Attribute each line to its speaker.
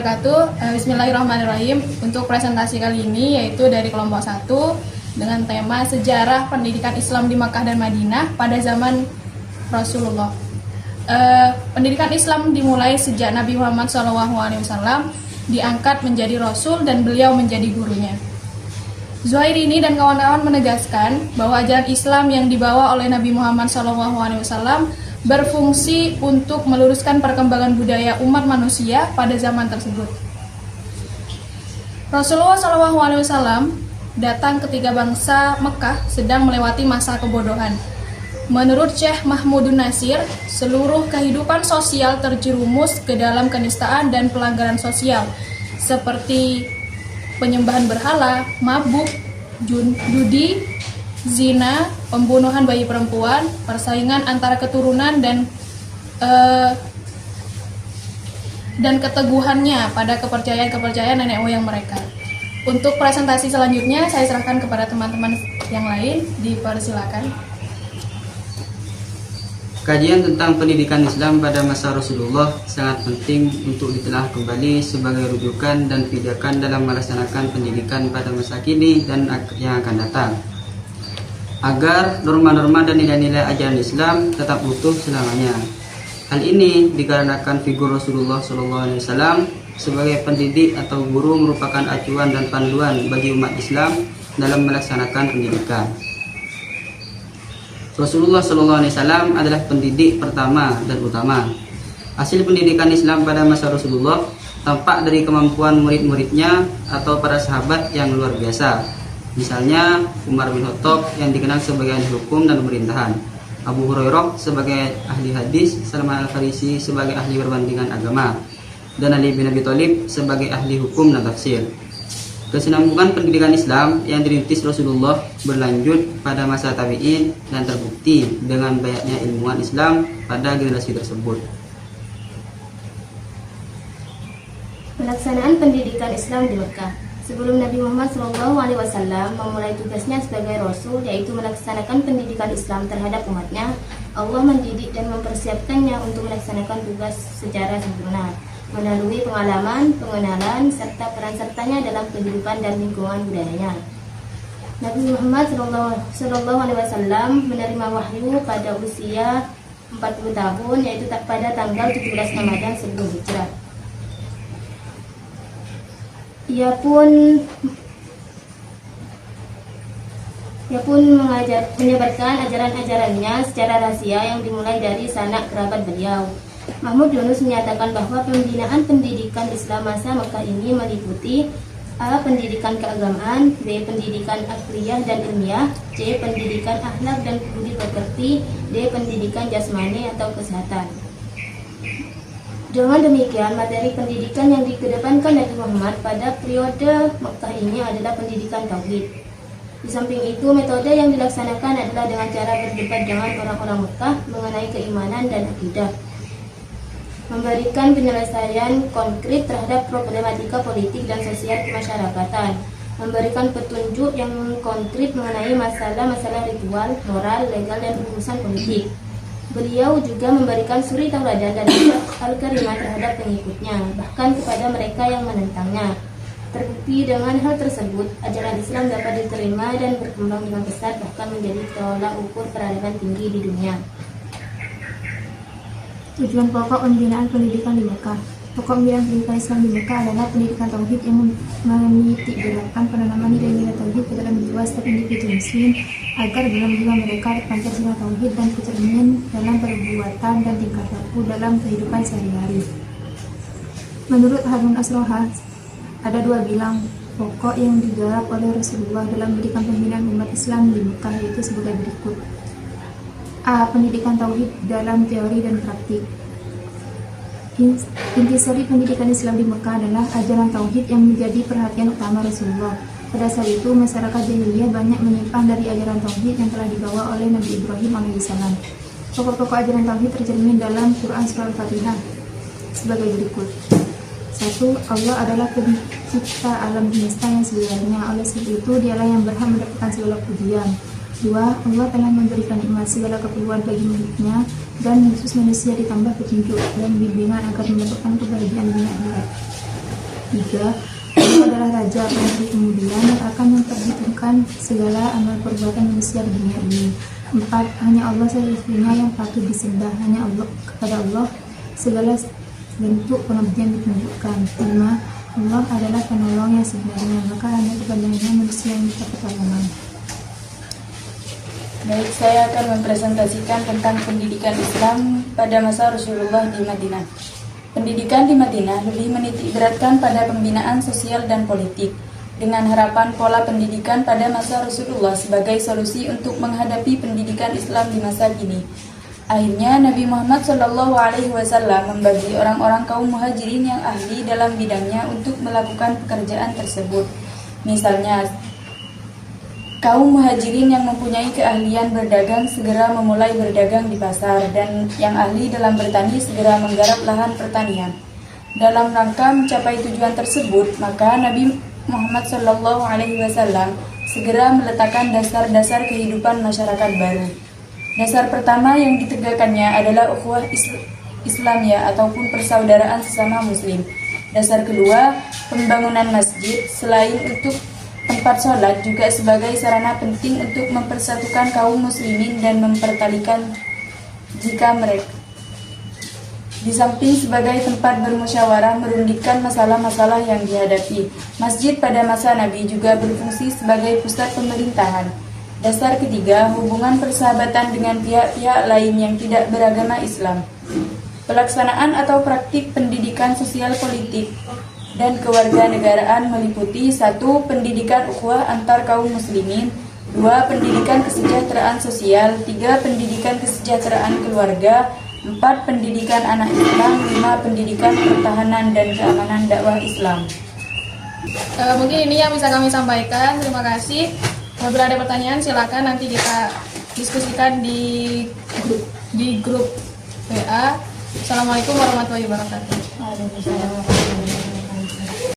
Speaker 1: wabarakatuh. Bismillahirrahmanirrahim. Untuk presentasi kali ini yaitu dari kelompok 1 dengan tema Sejarah Pendidikan Islam di Makkah dan Madinah pada zaman Rasulullah. Pendidikan Islam dimulai sejak Nabi Muhammad SAW diangkat menjadi Rasul dan beliau menjadi gurunya. Zuhairini dan kawan-kawan menegaskan bahwa ajaran Islam yang dibawa oleh Nabi Muhammad SAW berfungsi untuk meluruskan perkembangan budaya umat manusia pada zaman tersebut. Rasulullah SAW datang ketika bangsa Mekah sedang melewati masa kebodohan. Menurut Syekh Mahmudun Nasir, seluruh kehidupan sosial terjerumus ke dalam kenistaan dan pelanggaran sosial, seperti penyembahan berhala, mabuk, judi, zina, pembunuhan bayi perempuan, persaingan antara keturunan dan keteguhannya pada kepercayaan nenek moyang mereka. Untuk presentasi selanjutnya saya serahkan kepada teman-teman yang lain, dipersilakan.
Speaker 2: Kajian tentang pendidikan Islam pada masa Rasulullah sangat penting untuk ditelah kembali sebagai rujukan dan pijakan dalam melaksanakan pendidikan pada masa kini dan yang akan datang, agar norma-norma dan nilai-nilai ajaran Islam tetap utuh selamanya. Hal ini dikarenakan figur Rasulullah SAW sebagai pendidik atau guru merupakan acuan dan panduan bagi umat Islam dalam melaksanakan pendidikan. Rasulullah SAW adalah pendidik pertama dan utama. Hasil pendidikan Islam pada masa Rasulullah tampak dari kemampuan murid-muridnya atau para sahabat yang luar biasa. Misalnya Umar bin Khattab yang dikenal sebagai ahli hukum dan pemerintahan, Abu Hurairah sebagai ahli hadis, Salman Al-Farisi sebagai ahli perbandingan agama, dan Ali bin Abi Thalib sebagai ahli hukum dan tafsir. Kesinambungan pendidikan Islam yang dirintis Rasulullah berlanjut pada masa tabi'in dan terbukti dengan banyaknya ilmuwan Islam pada generasi tersebut.
Speaker 3: Pelaksanaan pendidikan Islam di Mekah. Sebelum Nabi Muhammad SAW memulai tugasnya sebagai Rasul, yaitu melaksanakan pendidikan Islam terhadap umatnya, Allah mendidik dan mempersiapkannya untuk melaksanakan tugas secara sempurna melalui pengalaman, pengenalan, serta peran sertanya dalam kehidupan dan lingkungan budayanya. Nabi Muhammad SAW menerima wahyu pada usia 40 tahun, yaitu pada tanggal 17 Ramadan sebelum hijrah. Ia pun menyebarkan ajaran-ajarannya secara rahasia yang dimulai dari sanak kerabat beliau. Mahmud Yunus menyatakan bahwa pembinaan pendidikan Islam masa Mekah ini meliputi A. Pendidikan keagamaan, B. Pendidikan akliyah dan ilmiah, C. Pendidikan akhlak dan budi pekerti, D. Pendidikan jasmani atau kesehatan. Dengan demikian, materi pendidikan yang dikedepankan Nabi Muhammad pada periode Mekah ini adalah pendidikan tauhid. Di samping itu, metode yang dilaksanakan adalah dengan cara berdebat dengan orang-orang Mekah mengenai keimanan dan akidah, memberikan penyelesaian konkret terhadap problematika politik dan sosial kemasyarakatan, memberikan petunjuk yang konkret mengenai masalah-masalah ritual, moral, legal, dan urusan politik. Beliau juga memberikan suri tauladan dan al-karimah terhadap pengikutnya, bahkan kepada mereka yang menentangnya. Terbukti dengan hal tersebut, ajaran Islam dapat diterima dan berkembang dengan pesat, bahkan menjadi tolak ukur peradaban tinggi di dunia.
Speaker 4: Tujuan pokok pembinaan pendidikan di Mekah. Pokok pembinaan pendidikan Islam di Mekah adalah pendidikan tauhid yang menitikberatkan penanaman nilai-nilai tauhid ke dalam jiwa setiap individu muslim agar dalam jiwa mereka terpancar sinar tauhid dan tercermin dalam perbuatan dan tingkah laku dalam kehidupan sehari-hari. Menurut Harun Asroha, ada dua bilang pokok yang digarap oleh Rasulullah dalam pendidikan pembinaan umat Islam di Mekah, yaitu sebagai berikut. A. Pendidikan tauhid dalam teori dan praktik. Intisari pendidikan Islam di Mekah adalah ajaran tauhid yang menjadi perhatian utama Rasulullah. Pada saat itu, masyarakat jahiliyah banyak menyimpang dari ajaran tauhid yang telah dibawa oleh Nabi Ibrahim alaihissalam. Pokok-pokok ajaran tauhid tercermin dalam Quran Surah Al-Fatihah sebagai berikut. 1. Allah adalah pencipta alam semesta yang sebenarnya. Oleh sebab itu, dialah yang berhak mendapatkan segala pujian. 2. Allah telah memberikan nikmat segala keperluan bagi miliknya dan khusus manusia ditambah petunjuk dan bimbingan agar mendapatkan kebahagiaan dunia akhirat. 3. Allah adalah Raja Pemberi kemudian yang akan memperhitungkan segala amal perbuatan manusia di dunia ini. 4. Hanya Allah satu-satunya yang patut disembah. Hanya Allah, kepada Allah segala bentuk pengabdian ditunjukkan. 5. Allah adalah penolong yang sebenarnya, maka hanya kepadanya manusia yang minta pertolongan.
Speaker 5: Baik, saya akan mempresentasikan tentang pendidikan Islam pada masa Rasulullah di Madinah. Pendidikan di Madinah lebih menitik beratkan pada pembinaan sosial dan politik, dengan harapan pola pendidikan pada masa Rasulullah sebagai solusi untuk menghadapi pendidikan Islam di masa kini. Akhirnya Nabi Muhammad SAW membagi orang-orang kaum muhajirin yang ahli dalam bidangnya untuk melakukan pekerjaan tersebut. Misalnya, kaum muhajirin yang mempunyai keahlian berdagang segera memulai berdagang di pasar, dan yang ahli dalam bertani segera menggarap lahan pertanian. Dalam rangka mencapai tujuan tersebut, maka Nabi Muhammad SAW segera meletakkan dasar-dasar kehidupan masyarakat baru. Dasar pertama yang ditegakkannya adalah ukhuwah Islamiyah ataupun persaudaraan sesama muslim. Dasar kedua, pembangunan masjid selain untuk tempat sholat juga sebagai sarana penting untuk mempersatukan kaum muslimin dan mempertalikan jika mereka. Di samping sebagai tempat bermusyawarah merundingkan masalah-masalah yang dihadapi, masjid pada masa Nabi juga berfungsi sebagai pusat pemerintahan. Dasar ketiga, hubungan persahabatan dengan pihak-pihak lain yang tidak beragama Islam. Pelaksanaan atau praktik pendidikan sosial politik dan kewarganegaraan meliputi 1. Pendidikan ukhuwah antar kaum muslimin, 2. Pendidikan kesejahteraan sosial, 3. Pendidikan kesejahteraan keluarga, 4. Pendidikan anak Islam, 5. Pendidikan pertahanan dan keamanan dakwah Islam.
Speaker 1: Mungkin ini yang bisa kami sampaikan. Terima kasih. Apabila ada pertanyaan silakan nanti kita diskusikan di grup WA. Assalamualaikum warahmatullahi wabarakatuh.
Speaker 3: Waalaikumsalam warahmatullahi wabarakatuh.